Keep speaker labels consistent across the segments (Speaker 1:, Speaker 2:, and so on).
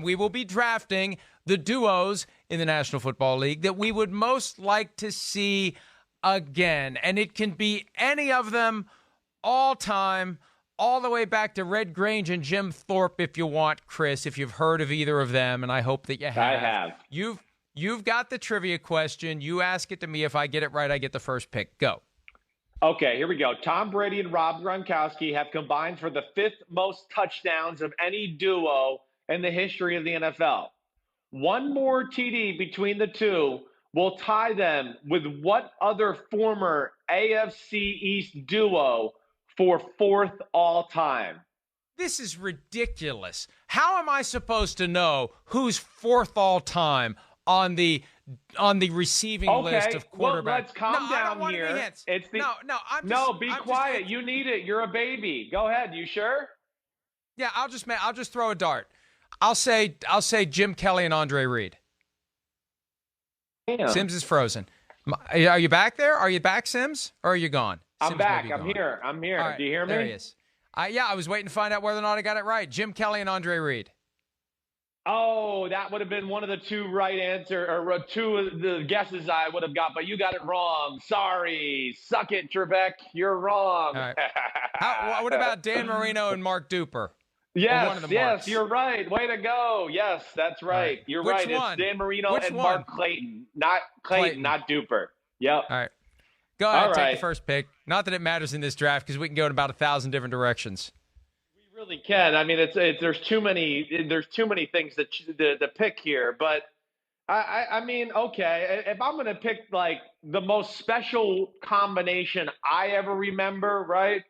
Speaker 1: we will be drafting the duos in the National Football League that we would most like to see again. And it can be any of them all time, all the way back to Red Grange and Jim Thorpe if you want, Chris, if you've heard of either of them, and I hope that you have.
Speaker 2: I have.
Speaker 1: You've got the trivia question. You ask it to me. If I get it right, I get the first pick. Go.
Speaker 2: Okay, here we go. Tom Brady and Rob Gronkowski have combined for the 5th most touchdowns of any duo in the history of the NFL. One more TD between the two will tie them with what other former AFC East duo for 4th all time?
Speaker 1: This is ridiculous. How am I supposed to know who's 4th all time on the receiving list of quarterbacks?
Speaker 2: Well, let's calm down
Speaker 1: here.
Speaker 2: It's the, be quiet. You need it. You're a baby. Go ahead. You sure?
Speaker 1: Yeah, I'll just throw a dart. I'll say Jim Kelly and Andre Reed.
Speaker 2: Damn.
Speaker 1: Sims is frozen. Are you back there? Are you back, Sims? Or are you gone?
Speaker 2: I'm
Speaker 1: Sims
Speaker 2: back. I'm here.
Speaker 1: Right,
Speaker 2: do you hear me?
Speaker 1: There he is. I was waiting to find out whether or not I got it right. Jim Kelly and Andre Reed.
Speaker 2: Oh, that would have been one of the two right answer, or two of the guesses I would have got, but you got it wrong. Sorry. Suck it, Trebek. You're wrong.
Speaker 1: All right. What about Dan Marino and Mark Duper?
Speaker 2: Yes, you're right. Way to go. Yes, that's right. You're
Speaker 1: Which
Speaker 2: right.
Speaker 1: one?
Speaker 2: It's Dan Marino
Speaker 1: Which
Speaker 2: and
Speaker 1: one?
Speaker 2: Mark Clayton. Not Clayton, not Duper. Yep.
Speaker 1: All right. Go ahead,
Speaker 2: All
Speaker 1: take
Speaker 2: right.
Speaker 1: the first pick. Not that it matters in this draft because we can go in about 1,000 different directions.
Speaker 2: We really can. I mean, there's too many things to pick here, but I mean, okay, if I'm going to pick like the most special combination I ever remember, right?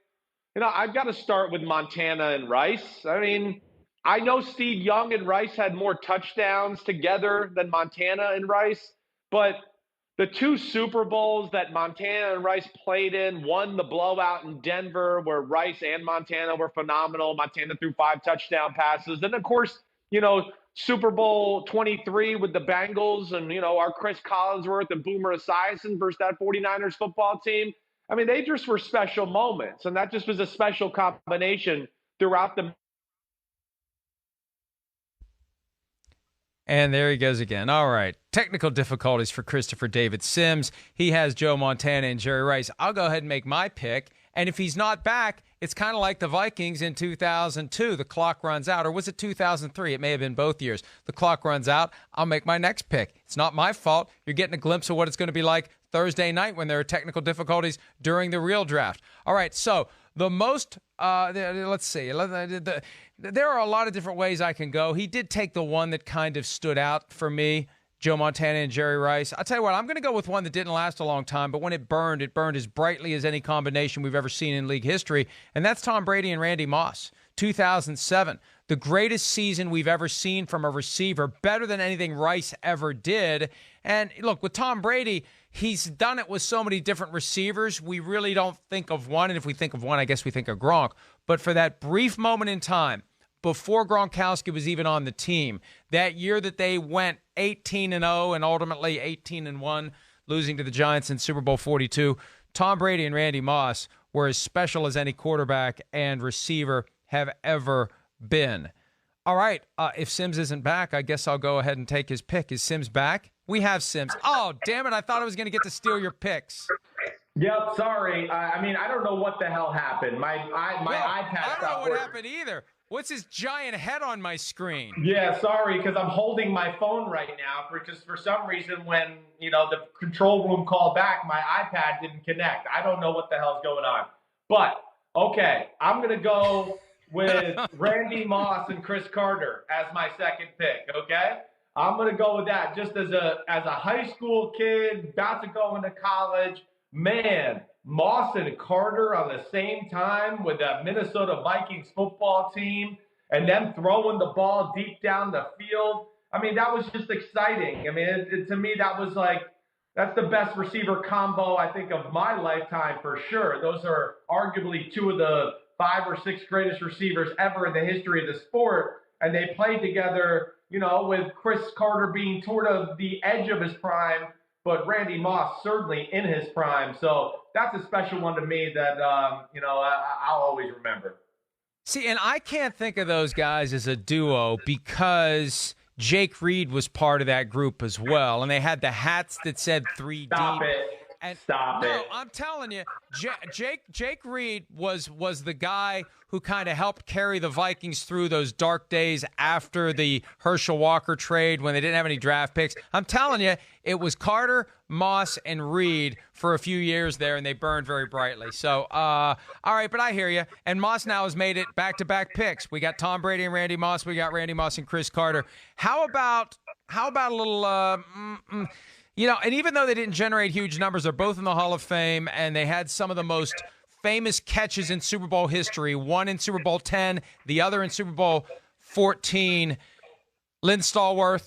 Speaker 2: You know, I've got to start with Montana and Rice. I mean, I know Steve Young and Rice had more touchdowns together than Montana and Rice, but the two Super Bowls that Montana and Rice played in, one the blowout in Denver where Rice and Montana were phenomenal. Montana threw 5 touchdown passes. And, of course, you know, Super Bowl 23 with the Bengals and, you know, our Chris Collinsworth and Boomer Esiason versus that 49ers football team. I mean, they just were special moments, and that just was a special combination throughout the.
Speaker 1: And there he goes again. All right. Technical difficulties for Christopher David Sims. He has Joe Montana and Jerry Rice. I'll go ahead and make my pick. And if he's not back, it's kind of like the Vikings in 2002. The clock runs out. Or was it 2003? It may have been both years. The clock runs out. I'll make my next pick. It's not my fault. You're getting a glimpse of what it's going to be like Thursday night when there are technical difficulties during the real draft. All right, so the most, let's see. There are a lot of different ways I can go. He did take the one that kind of stood out for me, Joe Montana and Jerry Rice. I'll tell you what, I'm going to go with one that didn't last a long time, but when it burned as brightly as any combination we've ever seen in league history, and that's Tom Brady and Randy Moss, 2007. The greatest season we've ever seen from a receiver, better than anything Rice ever did. And look, with Tom Brady, he's done it with so many different receivers. We really don't think of one. And if we think of one, I guess we think of Gronk. But for that brief moment in time, before Gronkowski was even on the team, that year that they went 18-0 and ultimately 18-1, losing to the Giants in Super Bowl 42, Tom Brady and Randy Moss were as special as any quarterback and receiver have ever been. All right, if Sims isn't back, I guess I'll go ahead and take his pick. Is Sims back? We have Sims. Oh, damn it, I thought I was going to get to steal your picks.
Speaker 2: Yep, sorry. I mean, I don't know what the hell happened. My iPad
Speaker 1: I don't know what happened either. What's this giant head on my screen?
Speaker 2: Yeah, sorry, because I'm holding my phone right now because for some reason when, you know, the control room called back, my iPad didn't connect. I don't know what the hell's going on. But, okay, I'm going to go with Randy Moss and Chris Carter as my second pick, okay? I'm going to go with that just as a high school kid about to go into college. Man, Moss and Carter on the same time with that Minnesota Vikings football team and them throwing the ball deep down the field. I mean, that was just exciting. I mean, to me, that was like, that's the best receiver combo, I think, of my lifetime for sure. Those are arguably two of the 5 or 6 greatest receivers ever in the history of the sport. And they played together, you know, with Chris Carter being toward of the edge of his prime, but Randy Moss certainly in his prime. So that's a special one to me that, you know, I'll always remember.
Speaker 1: See, and I can't think of those guys as a duo because Jake Reed was part of that group as well, and they had the hats that said 3D.
Speaker 2: Stop it.
Speaker 1: And
Speaker 2: Stop it.
Speaker 1: No, I'm telling you, Jake Reed was the guy who kind of helped carry the Vikings through those dark days after the Herschel Walker trade when they didn't have any draft picks. I'm telling you, it was Carter, Moss, and Reed for a few years there, and they burned very brightly. So, all right, but I hear you. And Moss now has made it back-to-back picks. We got Tom Brady and Randy Moss. We got Randy Moss and Chris Carter. How about a little and even though they didn't generate huge numbers, they're both in the Hall of Fame, and they had some of the most famous catches in Super Bowl history, one in Super Bowl 10, the other in Super Bowl 14. Lynn Swan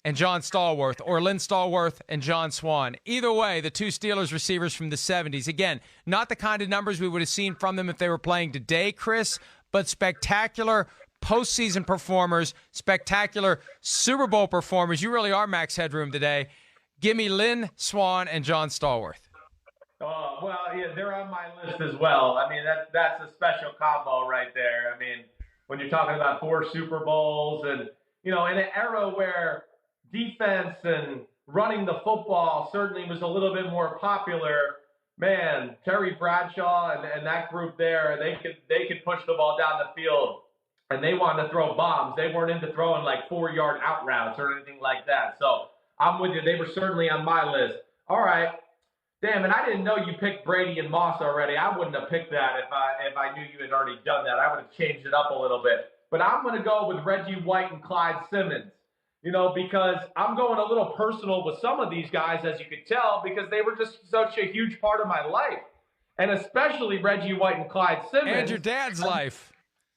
Speaker 1: and John Stallworth, or Lynn Stallworth and John Swan. Either way, the two Steelers receivers from the 70s. Again, not the kind of numbers we would have seen from them if they were playing today, Chris, but spectacular postseason performers, spectacular Super Bowl performers. You really are Max Headroom today. Give me Lynn Swan and John Stallworth.
Speaker 2: Oh, well, yeah, they're on my list as well. I mean, that's a special combo right there. I mean, when you're talking about 4 Super Bowls and, in an era where defense and running the football certainly was a little bit more popular, man, Terry Bradshaw and that group there, they could push the ball down the field. And they wanted to throw bombs. They weren't into throwing like 4-yard out routes or anything like that. So I'm with you. They were certainly on my list. All right. Damn, and I didn't know you picked Brady and Moss already. I wouldn't have picked that if I knew you had already done that. I would have changed it up a little bit. But I'm going to go with Reggie White and Clyde Simmons, because I'm going a little personal with some of these guys, as you could tell, because they were just such a huge part of my life. And especially Reggie White and Clyde Simmons.
Speaker 1: And your dad's life.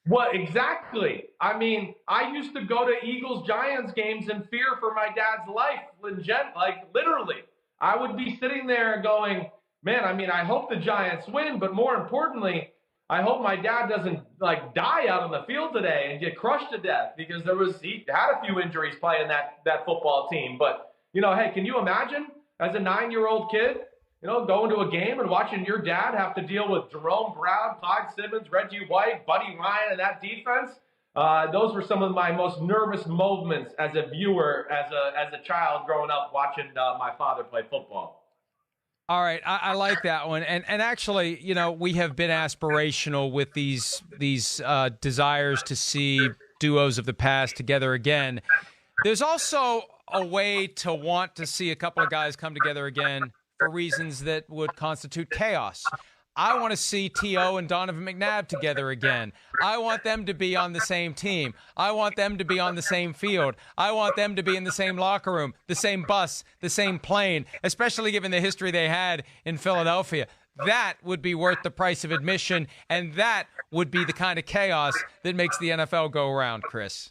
Speaker 2: Well, exactly. I mean, I used to go to Eagles-Giants games in fear for my dad's life, literally. I would be sitting there going, man, I mean, I hope the Giants win, but more importantly, I hope my dad doesn't, die out on the field today and get crushed to death because he had a few injuries playing that football team. But, hey, can you imagine as a 9-year-old kid, going to a game and watching your dad have to deal with Jerome Brown, Clyde Simmons, Reggie White, Buddy Ryan, and that defense? Those were some of my most nervous moments as a viewer, as a child growing up watching my father play football.
Speaker 1: All right, I like that one, and actually, we have been aspirational with these desires to see duos of the past together again. There's also a way to want to see a couple of guys come together again for reasons that would constitute chaos. I want to see T.O. and Donovan McNabb together again. I want them to be on the same team. I want them to be on the same field. I want them to be in the same locker room, the same bus, the same plane, especially given the history they had in Philadelphia. That would be worth the price of admission, and that would be the kind of chaos that makes the NFL go around, Chris.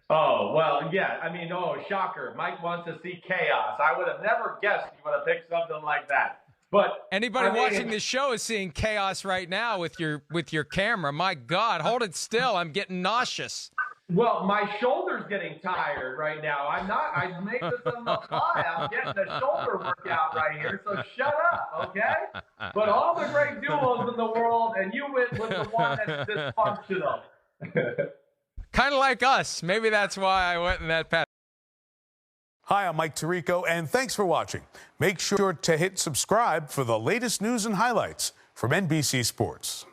Speaker 2: Oh, well, yeah. I mean, shocker. Mike wants to see chaos. I would have never guessed you would have picked something like that. But
Speaker 1: anybody watching this show is seeing chaos right now with your camera. My God, hold it still. I'm getting nauseous.
Speaker 2: Well, my shoulder's getting tired right now. I made this on the fly. I'm getting a shoulder workout right here, so shut up, okay? But all the great duos in the world, and you went with the one that's dysfunctional.
Speaker 1: Kind of like us. Maybe that's why I went in that path.
Speaker 3: Hi, I'm Mike Tirico, and thanks for watching. Make sure to hit subscribe for the latest news and highlights from NBC Sports.